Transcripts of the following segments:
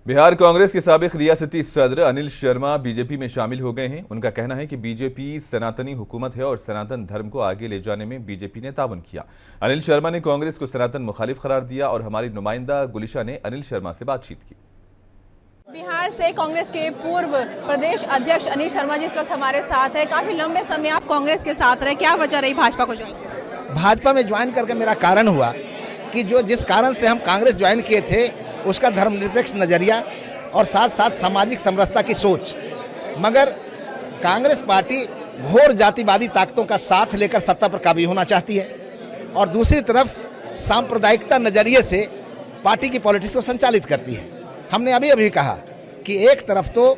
बिहार कांग्रेस के साबिक रियासती सदर अनिल शर्मा बीजेपी में शामिल हो गए हैं। उनका कहना है कि बीजेपी सनातनी हुकूमत है और सनातन धर्म को आगे ले जाने में बीजेपी ने ताउन किया। अनिल शर्मा ने कांग्रेस को सनातन मुखालिफ करार दिया और हमारी नुमाइंदा गुलिशा ने अनिल शर्मा से बातचीत की। बिहार से कांग्रेस के पूर्व प्रदेश अध्यक्ष अनिल शर्मा जी इस वक्त हमारे साथ है। काफी लंबे समय आप कांग्रेस के साथ रहे, क्या वजह रही भाजपा को ज्वाइन? भाजपा में ज्वाइन करके मेरा कारण हुआ कि जिस कारण से हम कांग्रेस ज्वाइन किए थे उसका धर्मनिरपेक्ष नजरिया और साथ साथ सामाजिक समरसता की सोच, मगर कांग्रेस पार्टी घोर जातिवादी ताकतों का साथ लेकर सत्ता पर काबू होना चाहती है और दूसरी तरफ सांप्रदायिकता नजरिए से पार्टी की पॉलिटिक्स को संचालित करती है। हमने अभी कहा कि एक तरफ तो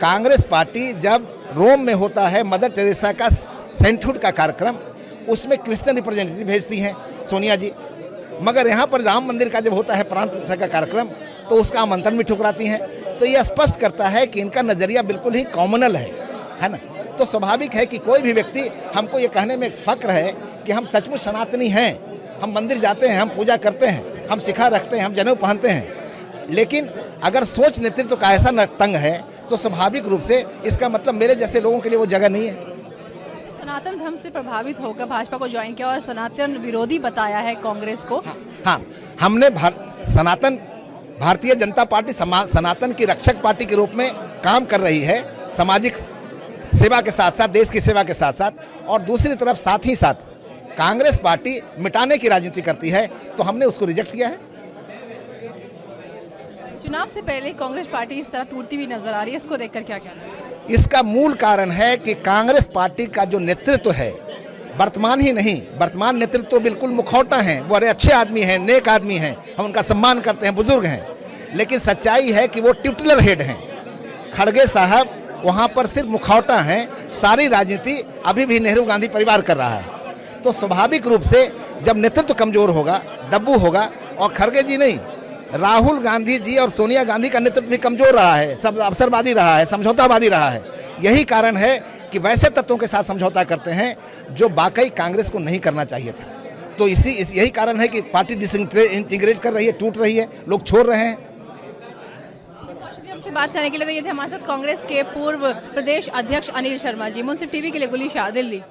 कांग्रेस पार्टी जब रोम में होता है मदर टेरेसा का सेंटहुड का कार्यक्रम, उसमें क्रिश्चियन रिप्रेजेंटेटिव भेजती हैं सोनिया जी, मगर यहाँ पर राम मंदिर का जब होता है प्राण प्रतिष्ठा का कार्यक्रम तो उसका आमंत्रण भी ठुकराती हैं। तो यह स्पष्ट करता है कि इनका नज़रिया बिल्कुल ही कॉमनल है ना। तो स्वाभाविक है कि कोई भी व्यक्ति, हमको ये कहने में फ़ख्र है कि हम सचमुच सनातनी हैं, हम मंदिर जाते हैं, हम पूजा करते हैं, हम शिखा रखते हैं, हम जनेऊ पहनते हैं, लेकिन अगर सोच नेतृत्व का ऐसा तंग है तो स्वाभाविक रूप से इसका मतलब मेरे जैसे लोगों के लिए वो जगह नहीं है। सनातन धर्म से प्रभावित होकर भाजपा को ज्वाइन किया और सनातन विरोधी बताया है कांग्रेस को। हाँ, हमने भारतीय जनता पार्टी सनातन की रक्षक पार्टी के रूप में काम कर रही है, सामाजिक सेवा के साथ साथ, देश की सेवा के साथ साथ, और दूसरी तरफ साथ ही साथ कांग्रेस पार्टी मिटाने की राजनीति करती है, तो हमने उसको रिजेक्ट किया है। चुनाव से पहले कांग्रेस पार्टी इस तरह टूटती हुई नजर आ रही है, इसको देखकर क्या कहना है? इसका मूल कारण है कि कांग्रेस पार्टी का जो नेतृत्व है, वर्तमान ही नहीं, वर्तमान नेतृत्व तो बिल्कुल मुखौटा हैं, वो अरे अच्छे आदमी हैं, नेक आदमी हैं, हम उनका सम्मान करते हैं, बुजुर्ग हैं, लेकिन सच्चाई है कि वो ट्यूटलर हेड हैं। खड़गे साहब वहाँ पर सिर्फ मुखौटा हैं, सारी राजनीति अभी भी नेहरू गांधी परिवार कर रहा है। तो स्वाभाविक रूप से जब नेतृत्व कमजोर होगा, दब्बू होगा, और खड़गे जी नहीं, राहुल गांधी जी और सोनिया गांधी का नेतृत्व भी कमजोर रहा है, सब अवसरवादी रहा है, समझौतावादी रहा है। यही कारण है कि वैसे तत्वों के साथ समझौता करते हैं जो वाकई कांग्रेस को नहीं करना चाहिए था। तो यही कारण है कि पार्टी डिसइंटीग्रेट कर रही है, टूट रही है, लोग छोड़ रहे हैं। हमसे बात करने के लिए तो ये थे हमारे साथ कांग्रेस के पूर्व प्रदेश अध्यक्ष अनिल शर्मा जी। मुंसिफ टीवी के लिए गुलिशा, दिल्ली।